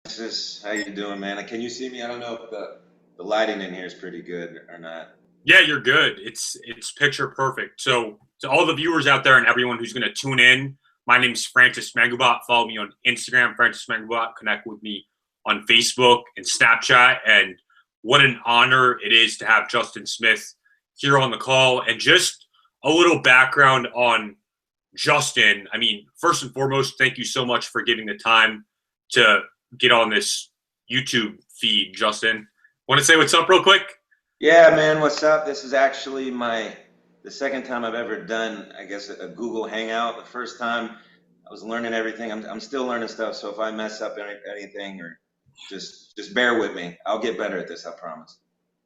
Francis, how you doing, man? Can you see me? I don't know if the lighting in here is pretty good or not. Yeah, you're good. It's picture perfect. So to all the viewers out there and everyone who's going to tune in, my name's Francis Megabot. Follow me on Instagram, Francis Megabot. Connect with me on Facebook and Snapchat. And what an honor it is to have Justin Smith here on the call. And just a little background on Justin. I mean, first and foremost, thank you so much for giving the time to get on this YouTube feed, Justin. Want to say what's up real quick? Yeah, man, what's up? This is actually the second time I've ever done, I guess, a Google Hangout. The first time I was learning everything. I'm still learning stuff, so if I mess up anything or just bear with me. I'll get better at this, I promise.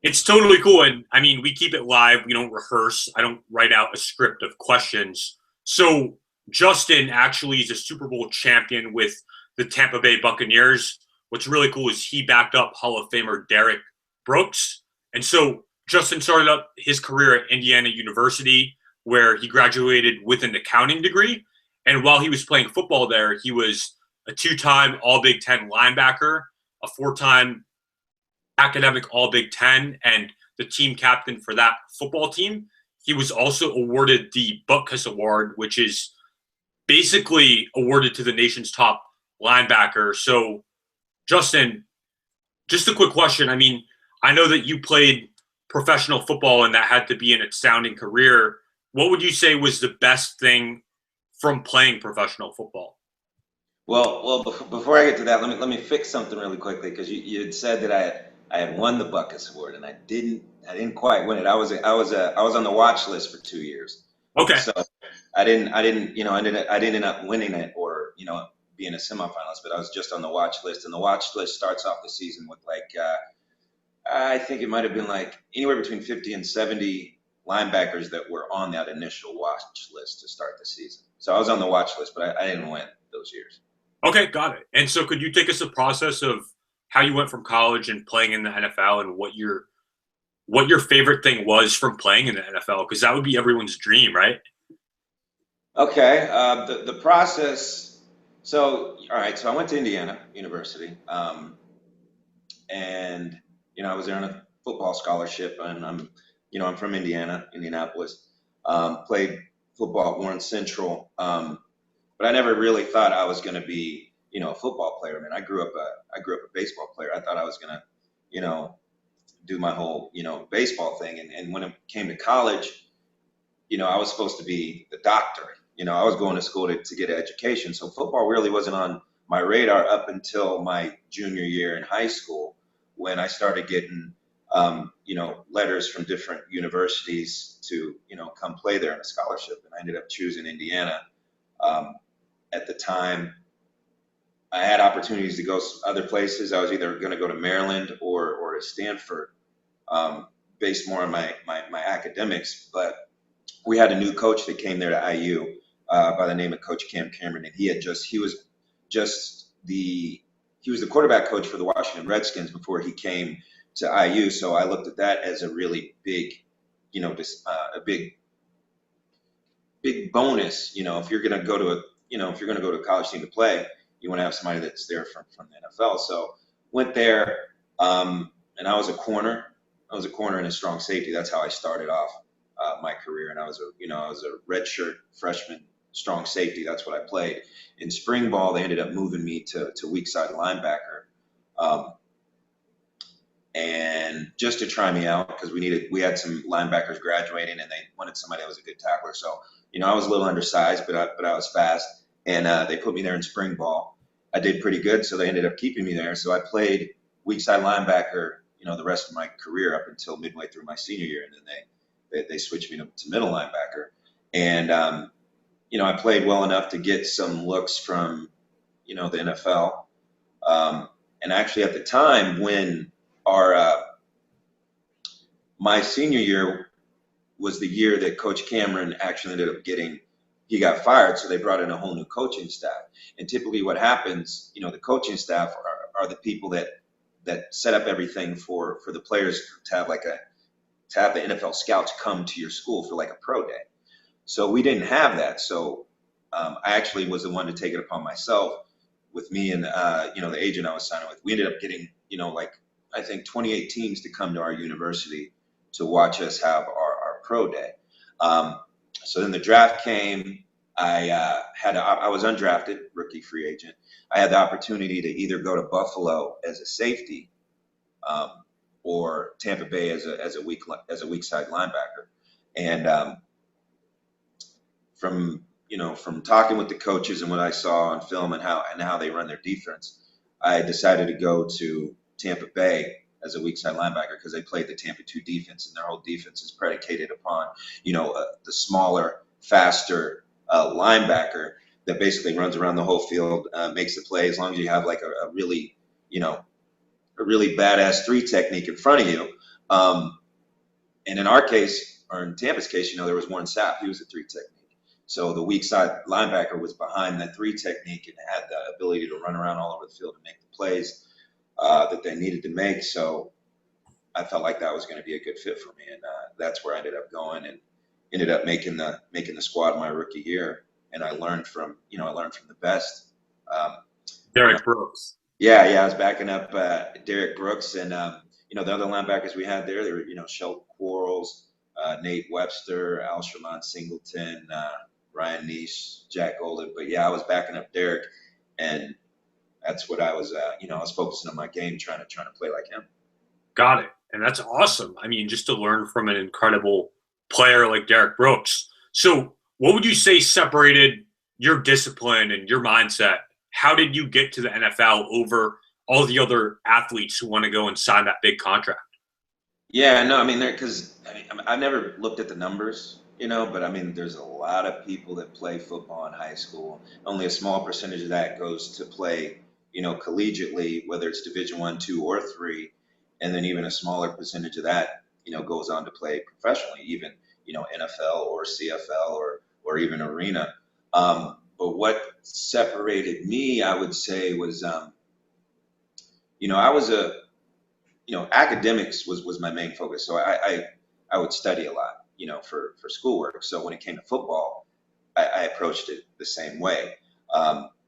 It's totally cool. And I mean, we keep it live. We don't rehearse. I don't write out a script of questions. So Justin actually is a Super Bowl champion with the Tampa Bay Buccaneers. What's really cool is he backed up Hall of Famer Derrick Brooks. And so Justin started up his career at Indiana University, where he graduated with an accounting degree. And while he was playing football there, he was a two-time All-Big Ten linebacker, a four-time academic All-Big Ten, and the team captain for that football team. He was also awarded the Butkus Award, which is basically awarded to the nation's top linebacker. So, Justin, just a quick question. I mean, I know that you played professional football and that had to be an astounding career. What would you say was the best thing from playing professional football? Well, before I get to that, let me fix something really quickly because you had said that I had won the Butkus Award and I didn't quite win it. I was on the watch list for 2 years, Okay. so I didn't I didn't end up winning it or being a semifinalist, but I was just on the watch list, and the watch list starts off the season with I think it might have been like anywhere between 50 and 70 linebackers that were on that initial watch list to start the season. So I was on the watch list, but I didn't win those years. Okay, got it. And so could you take us the process of how you went from college and playing in the NFL and what your favorite thing was from playing in the NFL? Because that would be everyone's dream, right? Okay, the process. So all right, so I went to Indiana University, and I was there on a football scholarship, and I'm from Indiana, Indianapolis. Played football at Warren Central, but I never really thought I was going to be, a football player. I mean, I grew up a baseball player. I thought I was going to, do my whole, baseball thing. And when it came to college, I was supposed to be the doctor. I was going to school to get an education. So football really wasn't on my radar up until my junior year in high school, when I started getting, letters from different universities to, come play there on a scholarship. And I ended up choosing Indiana. At the time, I had opportunities to go other places. I was either going to go to Maryland or to Stanford, based more on my academics. But we had a new coach that came there to IU, by the name of Coach Cam Cameron, and he was the quarterback coach for the Washington Redskins before he came to IU. So I looked at that as a really big, a big bonus. If you're going to go to a college team to play, you want to have somebody that's there from the NFL. So went there, and I was a corner. I was a corner and a strong safety. That's how I started off my career. And I was a redshirt freshman strong safety. That's what I played. In spring ball, they ended up moving me to weak side linebacker, and just to try me out, because we had some linebackers graduating and they wanted somebody that was a good tackler. So I was a little undersized, but I was fast, and they put me there in spring ball. I did pretty good, so they ended up keeping me there. So I played weak side linebacker, the rest of my career up until midway through my senior year, and then they switched me to middle linebacker. And I played well enough to get some looks from, the NFL. And actually, at the time when my senior year was the year that Coach Cameron actually ended up he got fired, so they brought in a whole new coaching staff. And typically, what happens, the coaching staff are the people that set up everything for the players to have the NFL scouts come to your school for like a pro day. So we didn't have that. So I actually was the one to take it upon myself with me and the agent I was signing with, we ended up getting like I think 28 teams to come to our university to watch us have our pro day. So then the draft came. I was undrafted, rookie free agent. I had the opportunity to either go to Buffalo as a safety, or Tampa Bay as a weak side linebacker. And from talking with the coaches and what I saw on film and how they run their defense, I decided to go to Tampa Bay as a weak side linebacker because they played the Tampa 2 defense, and their whole defense is predicated upon the smaller, faster linebacker that basically runs around the whole field, makes the play as long as you have like a really badass 3 technique in front of you. And in our case, or in Tampa's case, there was Warren Sapp. He was a 3 technique. So the weak side linebacker was behind that 3 technique and had the ability to run around all over the field and make the plays that they needed to make. So I felt like that was going to be a good fit for me, and that's where I ended up going and ended up making the squad my rookie year. And I learned from the best. Derrick Brooks. Yeah, I was backing up Derrick Brooks, and the other linebackers we had there, they were Sheldon Quarles, Nate Webster, Alsherman Singleton, Ryan Neese, Jack Golden. But yeah, I was backing up Derrick, and that's what I was. I was focusing on my game, trying to play like him. Got it, and that's awesome. I mean, just to learn from an incredible player like Derrick Brooks. So, what would you say separated your discipline and your mindset? How did you get to the NFL over all the other athletes who want to go and sign that big contract? Yeah, no, I mean, I've never looked at the numbers, but I mean, there's a lot of people that play football in high school. Only a small percentage of that goes to play, collegiately, whether it's Division 1, 2, or 3, and then even a smaller percentage of that, goes on to play professionally, even NFL or CFL or even arena. But what separated me, I would say, was I was academics was my main focus. So I would study a lot, for schoolwork. So when it came to football, I approached it the same way.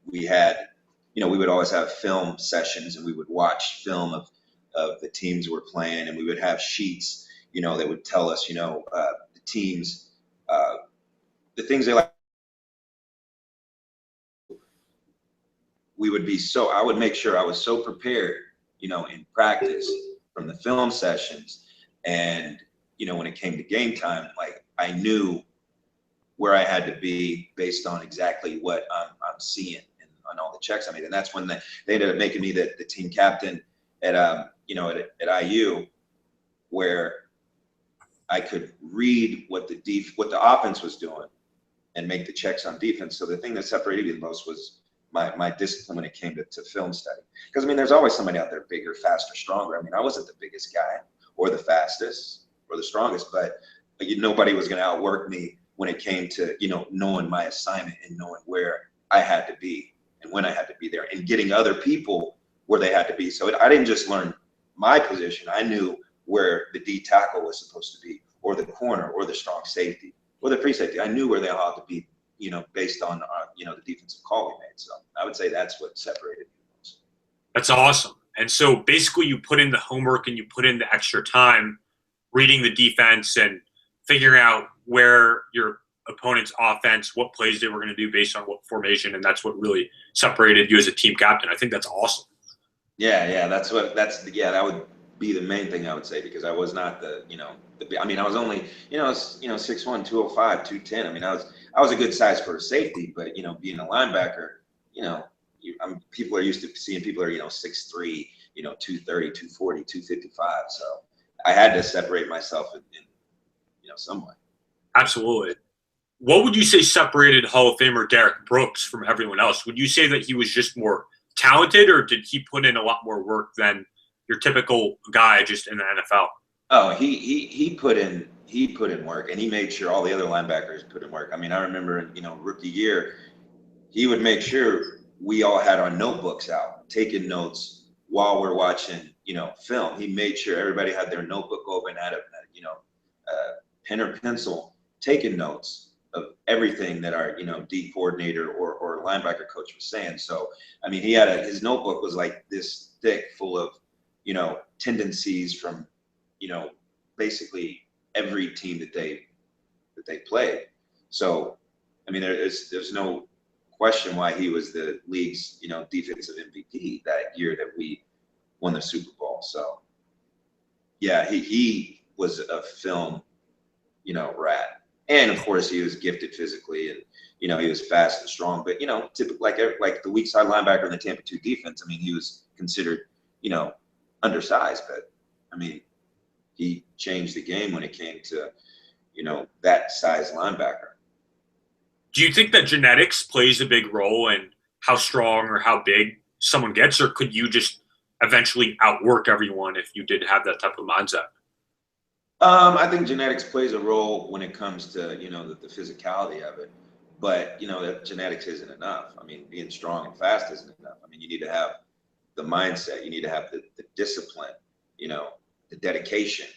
We had, we would always have film sessions, and we would watch film of the teams we're playing, and we would have sheets, that would tell us, the teams, the things they like. I would make sure I was so prepared, in practice from the film sessions. And, when it came to game time, like I knew where I had to be based on exactly what I'm seeing and on all the checks I made. And that's when they ended up making me the team captain at IU, where I could read what the offense was doing and make the checks on defense. So the thing that separated me the most was my discipline when it came to film study. Because, I mean, there's always somebody out there bigger, faster, stronger. I mean, I wasn't the biggest guy or the fastest or the strongest, but nobody was going to outwork me when it came to, knowing my assignment and knowing where I had to be and when I had to be there and getting other people where they had to be. So I didn't just learn my position. I knew where the D tackle was supposed to be, or the corner, or the strong safety, or the free safety. I knew where they all had to be, based on, the defensive call we made. So I would say that's what separated me most. That's awesome. And so basically you put in the homework and you put in the extra time reading the defense and figuring out where your opponent's offense, what plays they were going to do based on what formation. And that's what really separated you as a team captain. I think that's awesome. Yeah. That would be the main thing I would say, because I was not I was only, 6'1", 205, 210. I mean, I was a good size for a safety, but, being a linebacker, people are used to seeing people are, 6'3", 230, 240, 255. So I had to separate myself in some way. Absolutely. What would you say separated Hall of Famer Derrick Brooks from everyone else? Would you say that he was just more talented, or did he put in a lot more work than your typical guy just in the NFL? Oh, he put in work, and he made sure all the other linebackers put in work. I mean, I remember, rookie year, he would make sure we all had our notebooks out, taking notes while we're watching, film. He made sure everybody had their notebook open, had a pen or pencil, taking notes, everything that our, D coordinator or linebacker coach was saying. So, I mean, he had his notebook was like this thick, full of, tendencies from, basically every team that they played. So, I mean, there's no question why he was the league's, defensive MVP that year that we won the Super Bowl. So, yeah, he was a film, rat. And of course, he was gifted physically, and he was fast and strong. But typically, like the weak side linebacker in the Tampa 2 defense, I mean, he was considered, undersized. But I mean, he changed the game when it came to, that size linebacker. Do you think that genetics plays a big role in how strong or how big someone gets, or could you just eventually outwork everyone if you did have that type of mindset? I think genetics plays a role when it comes to, the physicality of it. But, that genetics isn't enough. I mean, being strong and fast isn't enough. I mean, you need to have the mindset. You need to have the discipline, the dedication,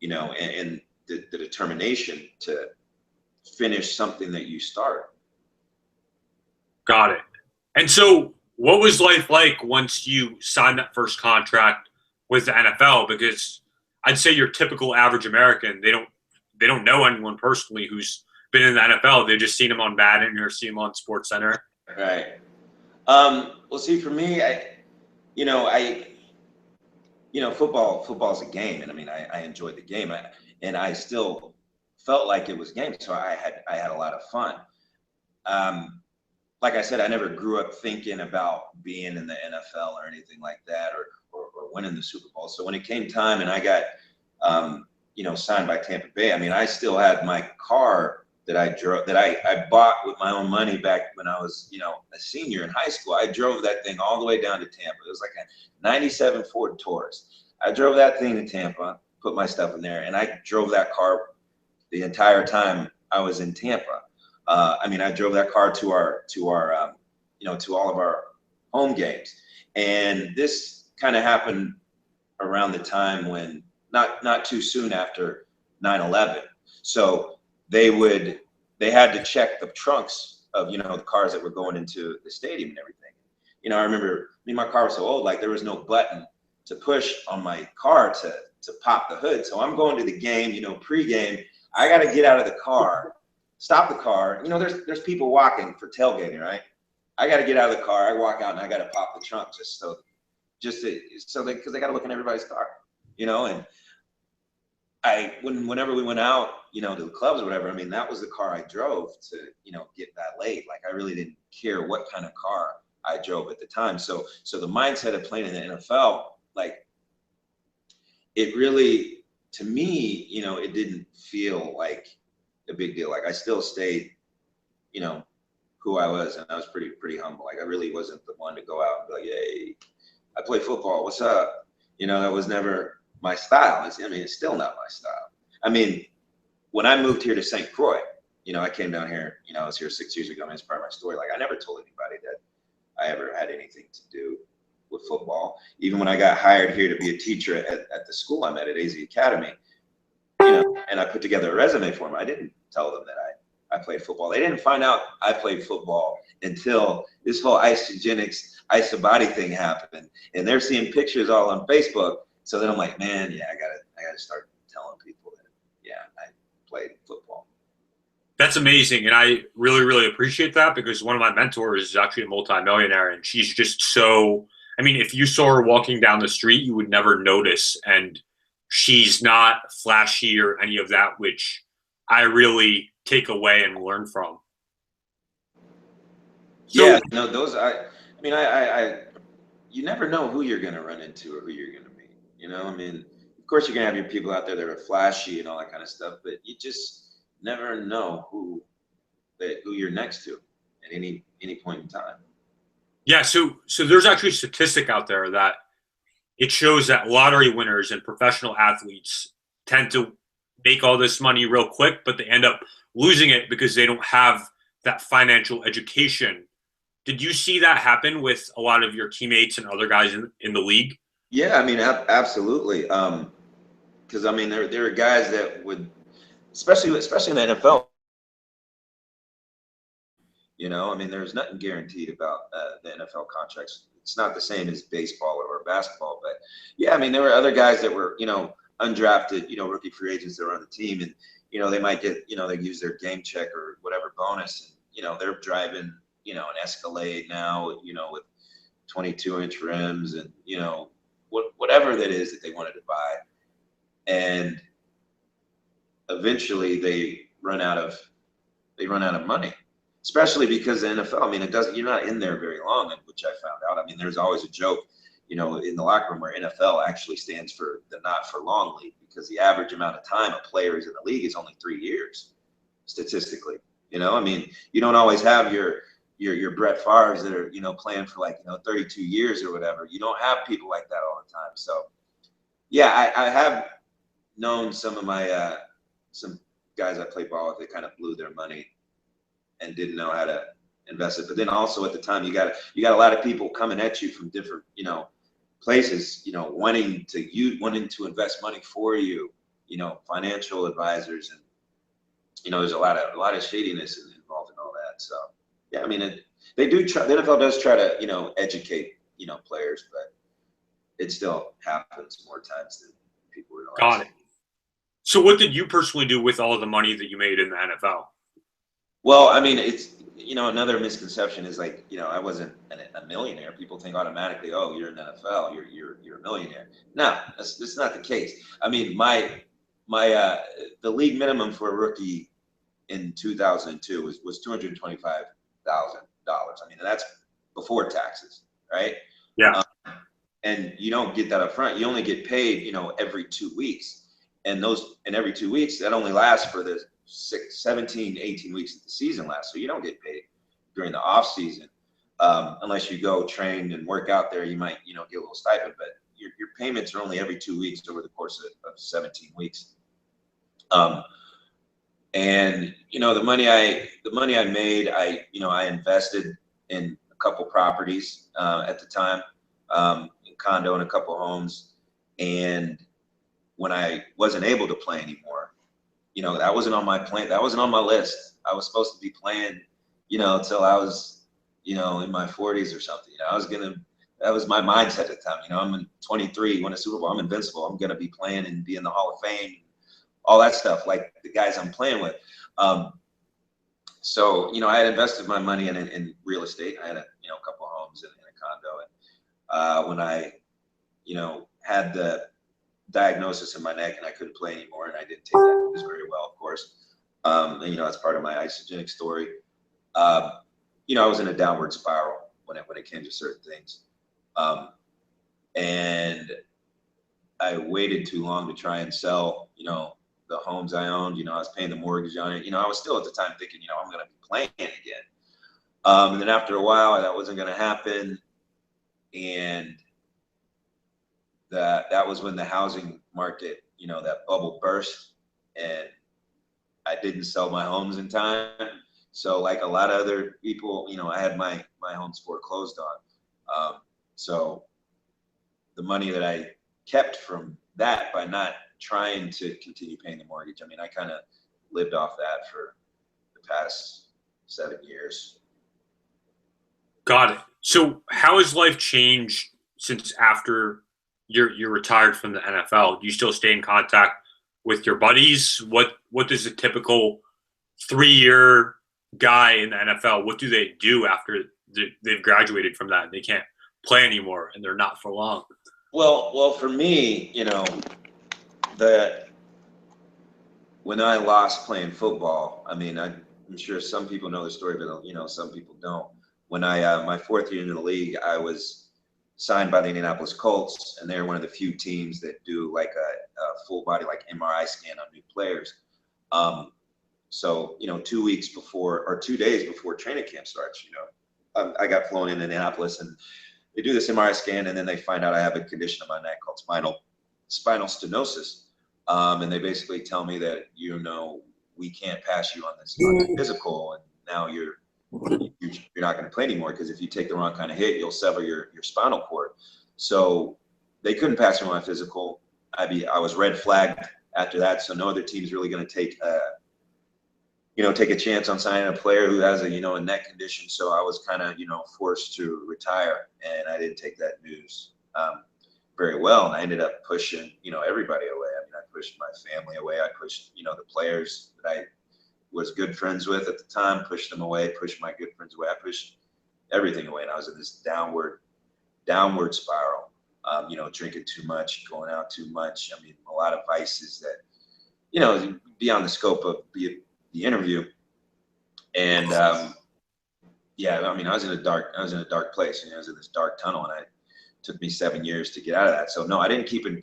and the determination to finish something that you start. Got it. And so what was life like once you signed that first contract with the NFL? Because I'd say your typical average American, they don't know anyone personally who's been in the NFL. They've just seen him on Madden or seen him on SportsCenter. Right. Well, see, for me, football's a game, and I mean, I enjoyed the game, and I still felt like it was a game, so I had a lot of fun. Like I said, I never grew up thinking about being in the NFL or anything like that, or winning the Super Bowl. So when it came time and I got, signed by Tampa Bay, I mean, I still had my car that I drove, that I bought with my own money back when I was, a senior in high school. I drove that thing all the way down to Tampa. It was like a 97 Ford Taurus. I drove that thing to Tampa, put my stuff in there, and I drove that car the entire time I was in Tampa. I mean, I drove that car to all of our home games. And this kind of happened around the time when, not too soon after 9/11. So they had to check the trunks of, the cars that were going into the stadium and everything. I remember my car was so old, like there was no button to push on my car to pop the hood. So I'm going to the game, pregame. I got to get out of the car, stop the car. There's people walking for tailgating, right? I got to get out of the car. I walk out and I got to pop the trunk because they got to look in everybody's car, and whenever we went out, to the clubs or whatever, I mean, that was the car I drove to, get that laid. Like I really didn't care what kind of car I drove at the time. So the mindset of playing in the NFL, like it really, to me, it didn't feel like a big deal. Like I still stayed, who I was, and I was pretty humble. Like I really wasn't the one to go out and be like, hey, I play football. What's up? That was never my style. It's still not my style. I mean, when I moved here to St. Croix, I came down here, I was here 6 years ago, and it's part of my story. Like I never told anybody that I ever had anything to do with football. Even when I got hired here to be a teacher at the school I'm at AZ Academy, and I put together a resume for them, I didn't tell them that I played football. They didn't find out I played football until this whole isobody thing happened, and they're seeing pictures all on Facebook. So then I'm like, man, yeah, I gotta start telling people that, yeah, I played football. That's amazing, and I really, really appreciate that because one of my mentors is actually a multimillionaire, and she's just so. I mean, if you saw her walking down the street, you would never notice, and she's not flashy or any of that, which I really take away and learn from. So, yeah, no, those I you never know who you're gonna run into or who you're gonna meet. I mean, of course you're gonna have your people out there that are flashy and all that kind of stuff, but you just never know who you're next to at any point in time. Yeah, so there's actually a statistic out there that it shows that lottery winners and professional athletes tend to make all this money real quick, but they end up losing it because they don't have that financial education. Did you see that happen with a lot of your teammates and other guys in the league? Yeah, I mean, absolutely. Because I mean, there are guys that would, especially in the NFL, You know, I mean, there's nothing guaranteed about the NFL contracts. It's not the same as baseball or basketball, but yeah, I mean, there were other guys that were, undrafted, rookie free agents that were on the team, and they might get, they use their game check or whatever bonus, and they're driving, an Escalade now, with 22-inch rims, and whatever that is that they wanted to buy, and eventually they run out of money. Especially because the NFL, I mean, you're not in there very long, which I found out. I mean, there's always a joke, in the locker room where NFL actually stands for the not for long league, because the average amount of time a player is in the league is only 3 years, statistically. I mean, you don't always have your Brett Favres that are, playing for 32 years or whatever. You don't have people like that all the time. So, yeah, I have known some of my some guys I played ball with that kind of blew their money and didn't know how to invest it. But then also at the time, you got a lot of people coming at you from different, places, wanting to invest money for you, financial advisors, and there's a lot of shadiness involved in all that. So yeah, I mean, the NFL does try to, educate, players, but it still happens more times than people realize. Got it. So what did you personally do with all of the money that you made in the NFL? Well, I mean, it's, another misconception is I wasn't a millionaire. People think automatically, oh, you're in the NFL, you're a millionaire. No, that's not the case. I mean, my the league minimum for a rookie in 2002 was $225,000. I mean, that's before taxes, right? Yeah. And you don't get that up front. You only get paid, every 2 weeks. And every 2 weeks, that only lasts for the 17, 18 weeks that the season lasts. So you don't get paid during the off season, unless you go train and work out there. You might, get a little stipend, but your payments are only every 2 weeks over the course of 17 weeks. And the money I made, I invested in a couple properties at the time, a condo and a couple homes. And when I wasn't able to play anymore, that wasn't on my plan. That wasn't on my list. I was supposed to be playing, until I was, in my 40s or something. That was my mindset at the time. I'm 23, win a Super Bowl, I'm invincible. I'm going to be playing and be in the Hall of Fame, all that stuff, like the guys I'm playing with. So, I had invested my money in real estate. I had a couple of homes and a condo. And when I, had the diagnosis in my neck and I couldn't play anymore, and I didn't take that news very well, of course. And, that's part of my isogenic story. I was in a downward spiral when it came to certain things. And I waited too long to try and sell, the homes I owned. I was paying the mortgage on it. I was still at the time thinking, I'm going to be playing again. And then after a while, that wasn't going to happen. And that was when the housing market, that bubble burst, and I didn't sell my homes in time. So like a lot of other people, I had my homes foreclosed on. So the money that I kept from that by not trying to continue paying the mortgage, I mean, I kind of lived off that for the past 7 years. Got it. So how has life changed since after you're retired from the NFL? Do you still stay in contact with your buddies? What does a typical 3-year guy in the NFL, what do they do after they've graduated from that and they can't play anymore and they're not for long? Well, for me, when I lost playing football, I mean, I'm sure some people know the story, but some people don't. When I my 4th year in the league, I was signed by the Indianapolis Colts, and they're one of the few teams that do like a full body, like MRI scan on new players. So 2 weeks before, or 2 days before training camp starts, I got flown in Indianapolis, and they do this MRI scan, and then they find out I have a condition on my neck called spinal stenosis. And they basically tell me that, we can't pass you on this physical, and now you're not going to play anymore, because if you take the wrong kind of hit, you'll sever your spinal cord. So they couldn't pass me on my physical. I was red flagged after that, so no other team is really going to take take a chance on signing a player who has a neck condition. So I was kind of, forced to retire, and I didn't take that news very well. And I ended up pushing, everybody away. I mean, I pushed my family away. I pushed, the players that I was good friends with at the time, pushed them away, pushed my good friends away. I pushed everything away. And I was in this downward spiral, drinking too much, going out too much. I mean, a lot of vices that, beyond the scope of the interview. And yeah, I mean, I was in a dark place, and I was in this dark tunnel, and it took me 7 years to get out of that. So no, I didn't keep in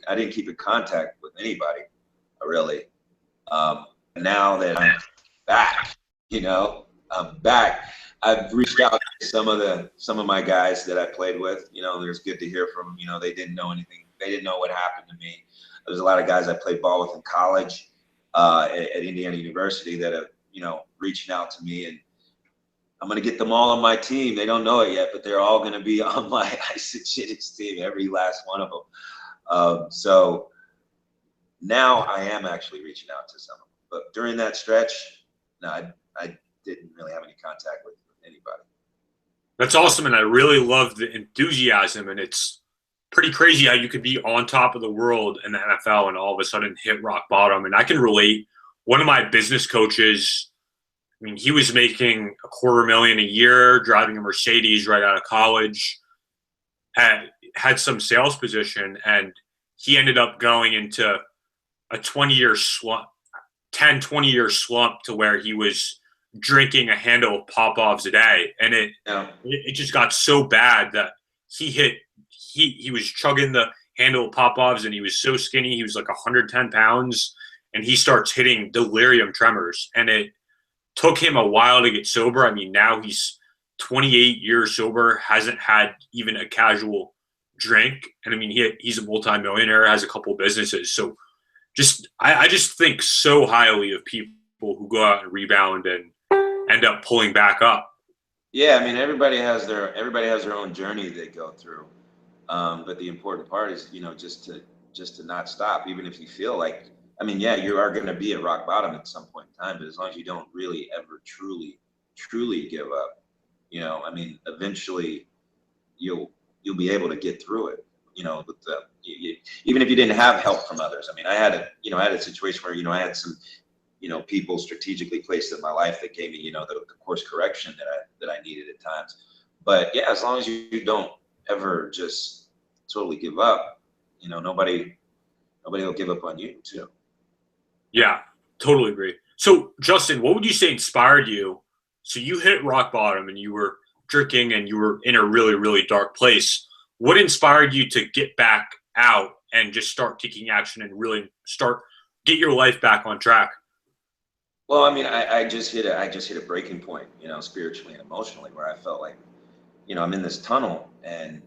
contact with anybody, really. Now that I'm back, I'm back. I've reached out to some of my guys that I played with. It was good to hear from them. They didn't know anything. They didn't know what happened to me. There's a lot of guys I played ball with in college at Indiana University that have, reaching out to me, and I'm going to get them all on my team. They don't know it yet, but they're all going to be on my Isogenics team, every last one of them. So now I am actually reaching out to some of them. But during that stretch, no, I didn't really have any contact with anybody. That's awesome, and I really love the enthusiasm, and it's pretty crazy how you could be on top of the world in the NFL and all of a sudden hit rock bottom. And I can relate. One of my business coaches, I mean, he was making $250,000 a year, driving a Mercedes right out of college, had some sales position, and he ended up going into a 20-year slump, 20-year slump, to where he was drinking a handle of Pop-Offs a day. And it just got so bad that he was chugging the handle of Pop-Offs, and he was so skinny. He was like 110 pounds, and he starts hitting delirium tremors. And it took him a while to get sober. I mean, now he's 28 years sober, hasn't had even a casual drink. And I mean, he's a multimillionaire, has a couple of businesses. So I just think so highly of people who go out and rebound and end up pulling back up. Yeah, I mean, everybody has their own journey they go through. But the important part is, just to not stop, even if you feel like, I mean, yeah, you are going to be at rock bottom at some point in time, but as long as you don't really ever truly give up, I mean, eventually you'll be able to get through it, even if you didn't have help from others. I mean, I had a situation where, I had some, people strategically placed in my life that gave me, the course correction that I needed at times. But yeah, as long as you don't ever just totally give up, nobody will give up on you too. Yeah, totally agree. So Justin, what would you say inspired you? So you hit rock bottom and you were drinking and you were in a really, really dark place. What inspired you to get back out and just start taking action and really get your life back on track? Well, I mean, I just hit a breaking point, spiritually and emotionally, where I felt like, I'm in this tunnel, and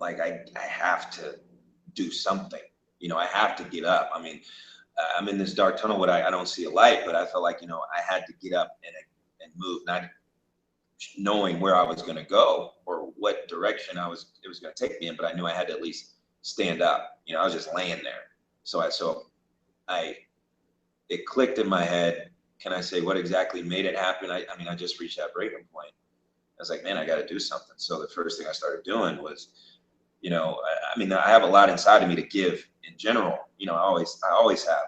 like I have to do something. I have to get up. I mean, I'm in this dark tunnel where I don't see a light, but I felt like, I had to get up and move, not knowing where I was going to go or what direction it was going to take me in, but I knew I had to at least stand up. I was just laying there. So it clicked in my head. Can I say what exactly made it happen? I mean, I just reached that breaking point. I was like, man, I got to do something. So the first thing I started doing was, I mean, I have a lot inside of me to give in general. I always have.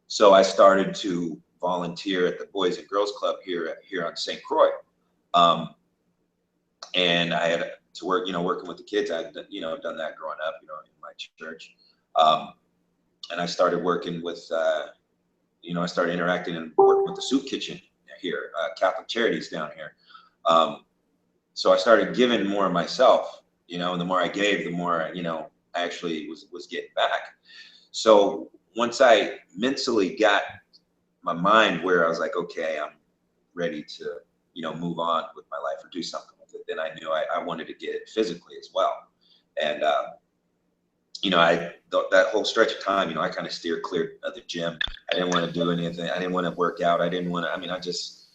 So I started to volunteer at the Boys and Girls Club here on St. Croix. And I had to work, working with the kids. I've done that growing up, in my church. And I started working with, I started interacting and working with the soup kitchen here, Catholic Charities down here. So I started giving more of myself, and the more I gave, the more, I actually was getting back. So once I mentally got my mind where I was like, okay, I'm ready to, move on with my life or do something with it, then I knew I wanted to get it physically as well. And, that whole stretch of time, I kind of steered clear of the gym. I didn't want to do anything. I didn't want to work out. I just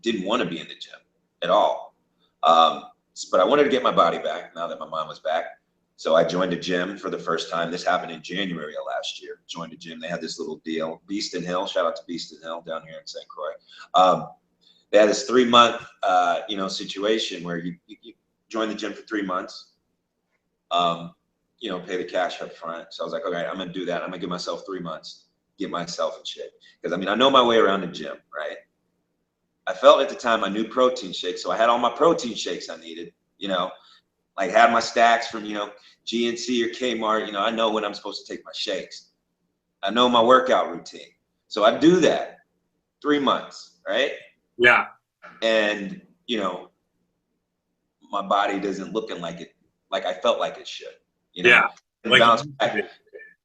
didn't want to be in the gym at all. But I wanted to get my body back now that my mom was back. So I joined a gym for the first time. This happened in January of last year. Joined a gym. They had this little deal. Beeston Hill. Shout out to Beeston Hill down here in St. Croix. They had this 3-month, situation where you join the gym for 3 months, pay the cash up front. So I was like, okay, I'm going to do that. I'm going to give myself 3 months, get myself in shape. Because, I know my way around the gym, right? I felt at the time I knew protein shakes. So I had all my protein shakes I needed, like had my stacks from, GNC or Kmart. I know when I'm supposed to take my shakes. I know my workout routine. So I do that 3 months, right? Yeah. And, my body doesn't looking like I felt like it should, Yeah. And bounce back.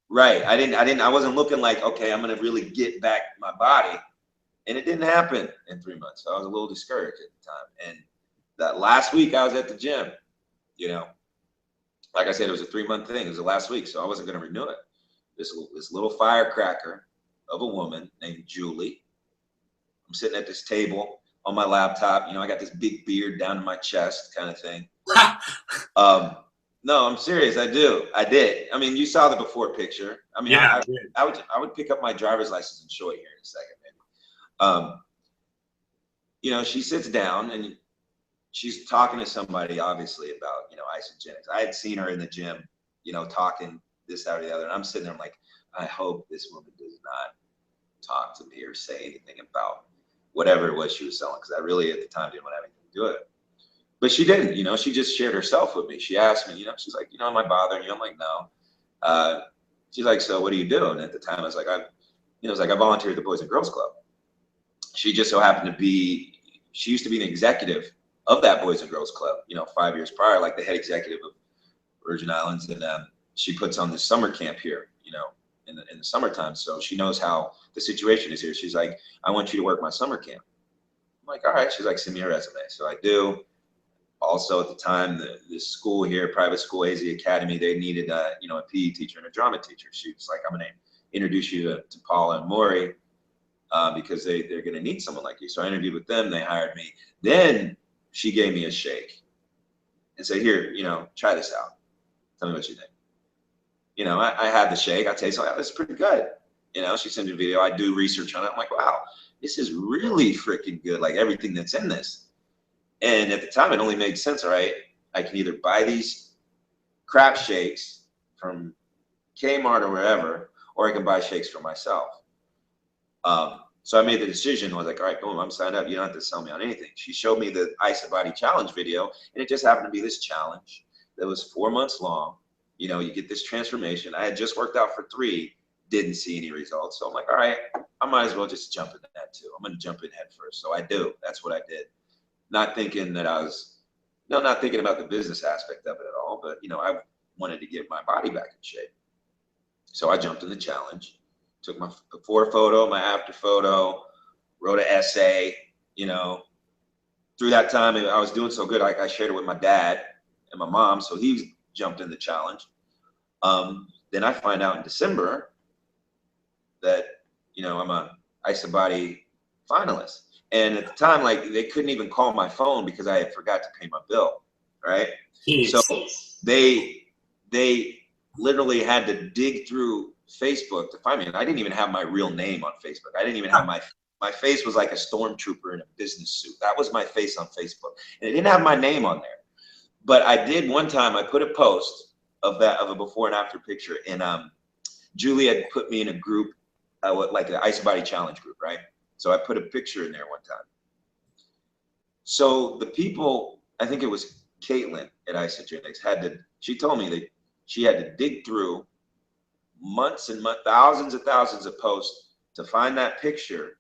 Right. I wasn't looking like, okay, I'm going to really get back my body. And it didn't happen in 3 months. So I was a little discouraged at the time. And that last week I was at the gym, like I said, it was a 3-month thing. It was the last week. So I wasn't going to renew it. This little firecracker of a woman named Julie. I'm sitting at this table on my laptop. I got this big beard down to my chest kind of thing. No, I'm serious. I do. I did. You saw the before picture. Yeah, I would pick up my driver's license and show it here in a second, maybe. She sits down and she's talking to somebody, obviously, about, isogenics. I had seen her in the gym, talking this, that, or the other. And I'm sitting there, I'm like, I hope this woman does not talk to me or say anything about whatever it was she was selling. Because I really, at the time, didn't want to have anything to do with it. But she didn't, she just shared herself with me. She asked me, she's like, am I bothering you? I'm like, no. She's like, so what do you do? And at the time I was like, I volunteer at the Boys and Girls Club. She just so happened to be, she used to be an executive of that Boys and Girls Club, 5 years prior, like the head executive of Virgin Islands. And she puts on this summer camp here, in the summertime. So she knows how the situation is here. She's like, I want you to work my summer camp. I'm like, all right. She's like, send me your resume. So I do. Also at the time, the school here, private school, AZ Academy, they needed a PE teacher and a drama teacher. She was like, I'm going to introduce you to Paula and Maury because they're going to need someone like you. So I interviewed with them. They hired me. Then she gave me a shake and said, here, try this out. Tell me what you think. I had the shake. I taste like, it's pretty good. She sent me a video. I do research on it. I'm like, wow, this is really freaking good. Like everything that's in this. And at the time, it only made sense. All right, I can either buy these crap shakes from Kmart or wherever, or I can buy shakes for myself. So I made the decision. I was like, all right, boom, I'm signed up. You don't have to sell me on anything. She showed me the Isobody challenge video, and it just happened to be this challenge that was 4 months long. You get this transformation. I had just worked out for 3, didn't see any results. So I'm like, all right, I might as well just jump into that too. I'm going to jump in head first. So I do. That's what I did. Not thinking that not thinking about the business aspect of it at all, but, I wanted to get my body back in shape. So I jumped in the challenge, took my before photo, my after photo, wrote an essay, Through that time, I was doing so good, I shared it with my dad and my mom, so he jumped in the challenge. Then I find out in December that, I'm a Isobody finalist. And at the time, like, they couldn't even call my phone because I had forgot to pay my bill, right? Jeez. So they literally had to dig through Facebook to find me. And I didn't even have my real name on Facebook. I didn't even have my face was like a stormtrooper in a business suit. That was my face on Facebook. And it didn't have my name on there. But I did one time, I put a post of a before and after picture. And Julie had put me in a group, like an Isobody challenge group, right? So I put a picture in there one time. So the people, I think it was Caitlin at Isogenics, she told me that she had to dig through months and months, thousands of posts to find that picture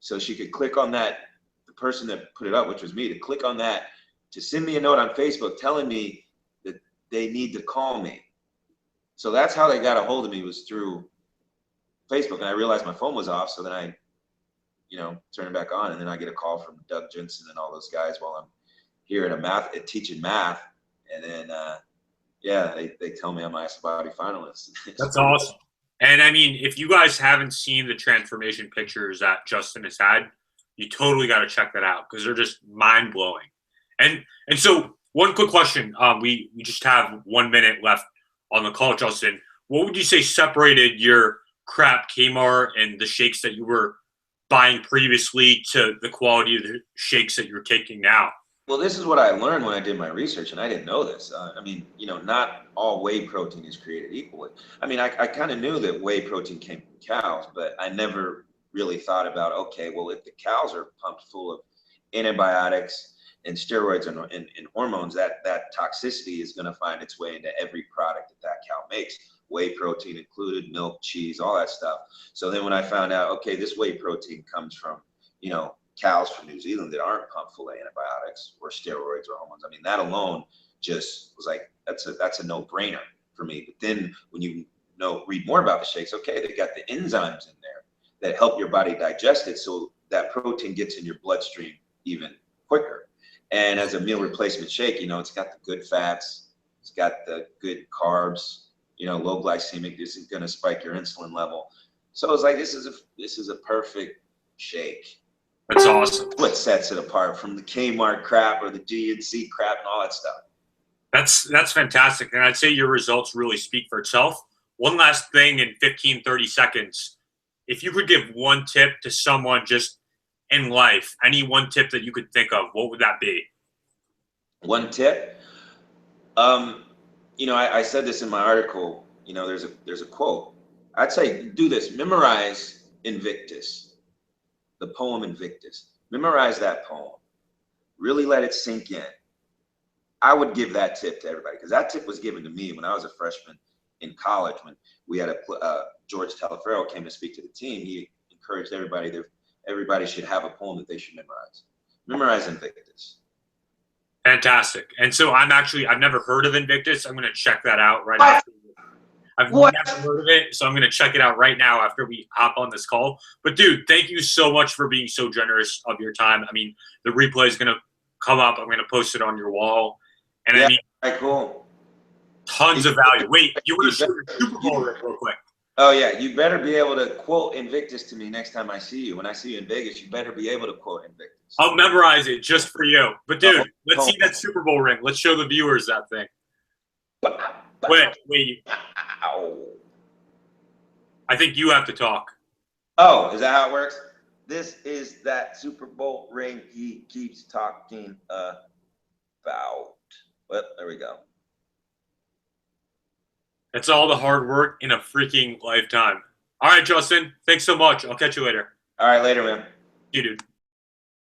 so she could click on that, the person that put it up, which was me, to click on that, to send me a note on Facebook telling me that they need to call me. So that's how they got a hold of me, was through Facebook. And I realized my phone was off, so then I turn it back on, and then I get a call from Doug Jensen and all those guys while I'm here at teaching math. And then, they tell me I'm an Isobody finalist. That's awesome. And if you guys haven't seen the transformation pictures that Justin has had, you totally got to check that out because they're just mind blowing. And so One quick question. We just have 1 minute left on the call, Justin. What would you say separated your crap Kmart and the shakes that you were buying previously to the quality of the shakes that you're taking now? Well, this is what I learned when I did my research, and I didn't know this. I mean, not all whey protein is created equally. I mean, I kind of knew that whey protein came from cows, but I never really thought about, okay, well, if the cows are pumped full of antibiotics and steroids and hormones, that toxicity is going to find its way into every product that cow makes, whey protein included, milk, cheese, all that stuff. So then when I found out, okay, this whey protein comes from, cows from New Zealand that aren't pumped full of antibiotics or steroids or hormones. I mean, that alone just was like, that's a no-brainer for me. But then when you read more about the shakes, okay, they got the enzymes in there that help your body digest it, so that protein gets in your bloodstream even quicker. And as a meal replacement shake, it's got the good fats, it's got the good carbs, low glycemic. This is going to spike your insulin level. So it's like, this is a perfect shake. That's awesome. What sets it apart from the Kmart crap or the GNC crap and all that stuff? That's fantastic. And I'd say your results really speak for itself. One last thing in 15, 30 seconds. If you could give one tip to someone just in life, any one tip that you could think of, what would that be? One tip? I said this in my article, there's a quote. I'd say do this, memorize Invictus. The poem Invictus. Memorize that poem. Really let it sink in. I would give that tip to everybody, because that tip was given to me when I was a freshman in college. When we had George Talaferro came to speak to the team, he encouraged everybody that everybody should have a poem that they should memorize. Memorize Invictus. Fantastic. And so I've never heard of Invictus. I'm going to check that out right after. I've never heard of it, so I'm going to check it out right now after we hop on this call. But, dude, thank you so much for being so generous of your time. I mean, the replay is going to come up. I'm going to post it on your wall. And yeah, I mean, right, cool. Tons of value. Wait, you want to show your Super Bowl real quick? Oh, yeah. You better be able to quote Invictus to me next time I see you. When I see you in Vegas, you better be able to quote Invictus. I'll memorize it just for you. But, dude, let's see that Super Bowl ring. Let's show the viewers that thing. Wait. I think you have to talk. Oh, is that how it works? This is that Super Bowl ring he keeps talking about. Well, there we go. It's all the hard work in a freaking lifetime. All right, Justin. Thanks so much. I'll catch you later. All right, later, man. You, dude.